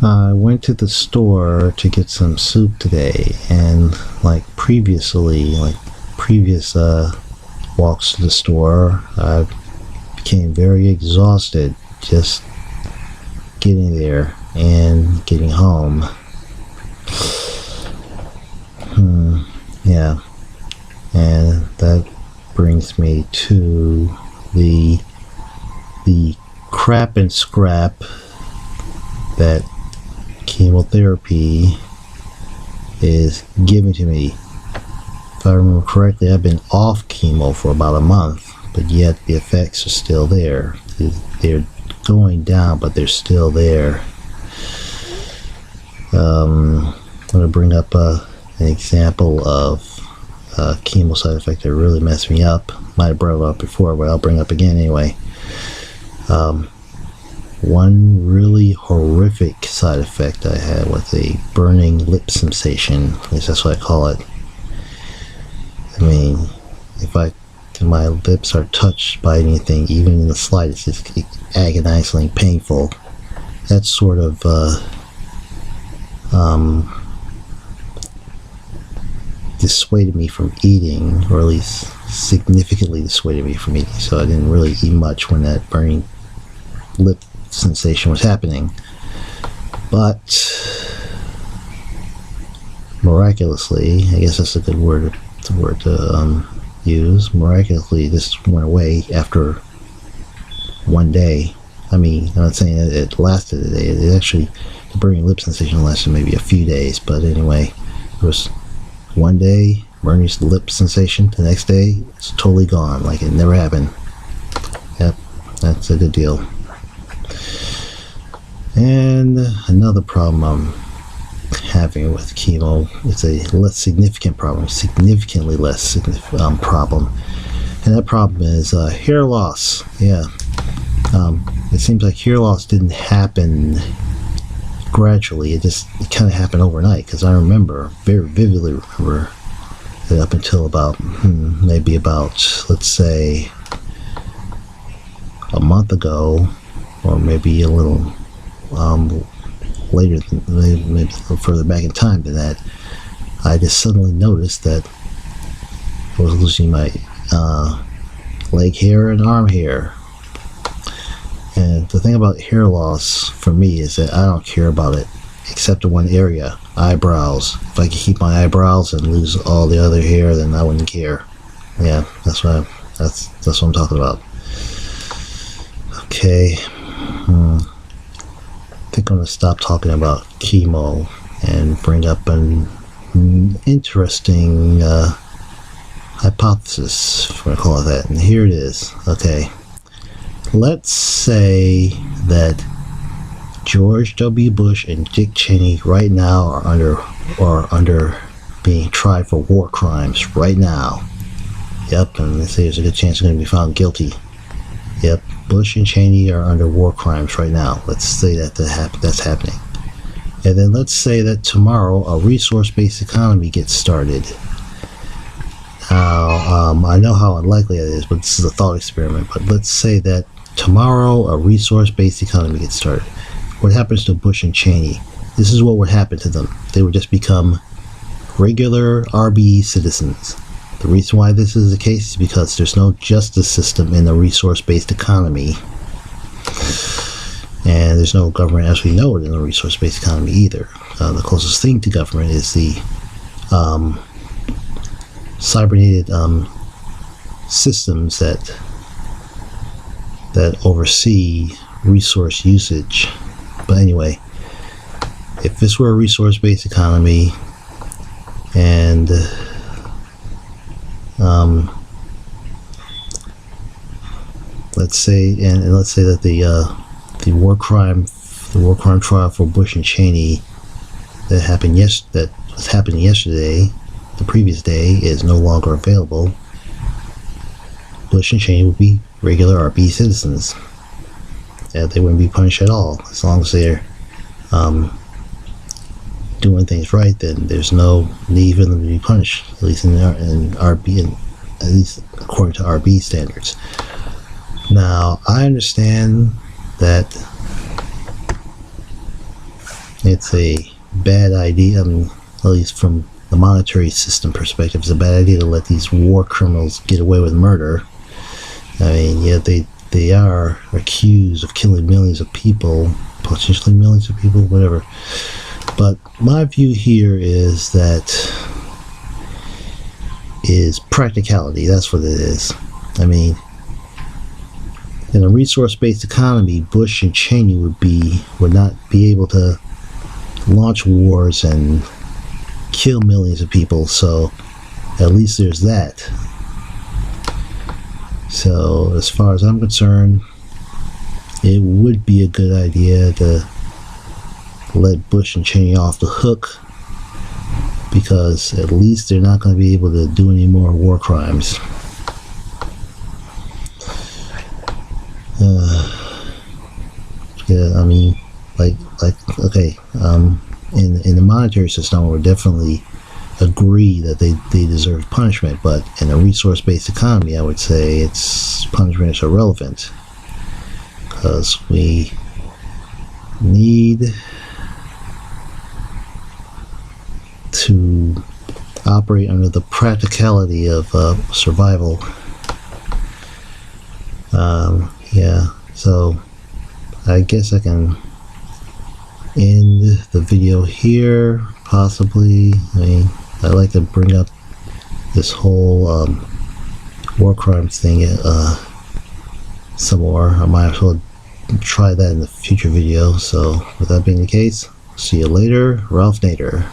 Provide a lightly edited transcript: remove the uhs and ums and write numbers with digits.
I went to the store to get some soup today, and like previous walks to the store, I became very exhausted just getting there and getting home. Yeah, and that brings me to the crap and scrap that chemotherapy is giving to me. If I remember correctly, I've been off chemo for about a month, but yet the effects are still there. They're going down, but they're still there. I'm going to bring up an example of a chemo side effect that really messed me up. Might have brought it up before, but I'll bring it up again anyway. One really horrific side effect I had was a burning lip sensation. At least that's what I call it. I mean, if my lips are touched by anything, even in the slightest, it's agonizingly painful. That sort of dissuaded me from eating, or at least significantly dissuaded me from eating. So I didn't really eat much when that burning lip sensation was happening. But miraculously, I guess that's a good word to use. Miraculously, this went away after one day. I mean, I'm not saying it lasted a day. It actually, the burning lip sensation lasted maybe a few days. But anyway, it was one day, burning lip sensation. The next day, it's totally gone, like it never happened. Yep, that's a good deal. And another problem I'm having with chemo, it's a less significant problem, significantly less significant problem, and that problem is hair loss. Yeah, it seems like hair loss didn't happen gradually. It kind of happened overnight, because I very vividly remember that up until about maybe about, let's say, a month ago, or maybe a little later, maybe a little further back in time than that, I just suddenly noticed that I was losing my leg hair and arm hair. And the thing about hair loss for me is that I don't care about it except in one area: eyebrows. If I could keep my eyebrows and lose all the other hair, then I wouldn't care. Yeah, that's what I'm talking about. Okay. I think I'm going to stop talking about chemo and bring up an interesting hypothesis, if I call it that. And here it is. Okay. Let's say that George W. Bush and Dick Cheney right now are under being tried for war crimes right now. Yep, and they say there's a good chance they're going to be found guilty. Yep, Bush and Cheney are under war crimes right now. Let's say that's happening. And then let's say that tomorrow a resource-based economy gets started. Now, I know how unlikely that is, but this is a thought experiment. But let's say that tomorrow a resource-based economy gets started. What happens to Bush and Cheney? This is what would happen to them. They would just become regular RB citizens. The reason why this is the case is because there's no justice system in a resource-based economy. And there's no government as we know it in a resource-based economy either. The closest thing to government is the cybernetic systems that oversee resource usage. But anyway, if this were a resource-based economy, and let's say that the war crime trial for Bush and Cheney that was happening yesterday, the previous day, is no longer available, Bush and Cheney would be regular RB citizens. They wouldn't be punished at all as long as they're doing things right. Then there's no need for them to be punished, at least in RB, at least according to RB standards. Now, I understand that it's a bad idea. I mean, at least from the monetary system perspective, it's a bad idea to let these war criminals get away with murder. I mean, yeah, they are accused of killing millions of people, potentially millions of people, whatever. But my view here is practicality. That's what it is. I mean, in a resource-based economy, Bush and Cheney would not be able to launch wars and kill millions of people. So at least there's that. So as far as I'm concerned, it would be a good idea to let Bush and Cheney off the hook, because at least they're not going to be able to do any more war crimes. Yeah, I mean, okay, in the monetary system, we would definitely agree that they deserve punishment, but in a resource-based economy, I would say its punishment is irrelevant, because we need to operate under the practicality of survival. Yeah, so I guess I can end the video here, possibly. I mean, I like to bring up this whole war crimes thing some more. I might as well try that in the future video. So with that being the case, see you later. Ralph Nader.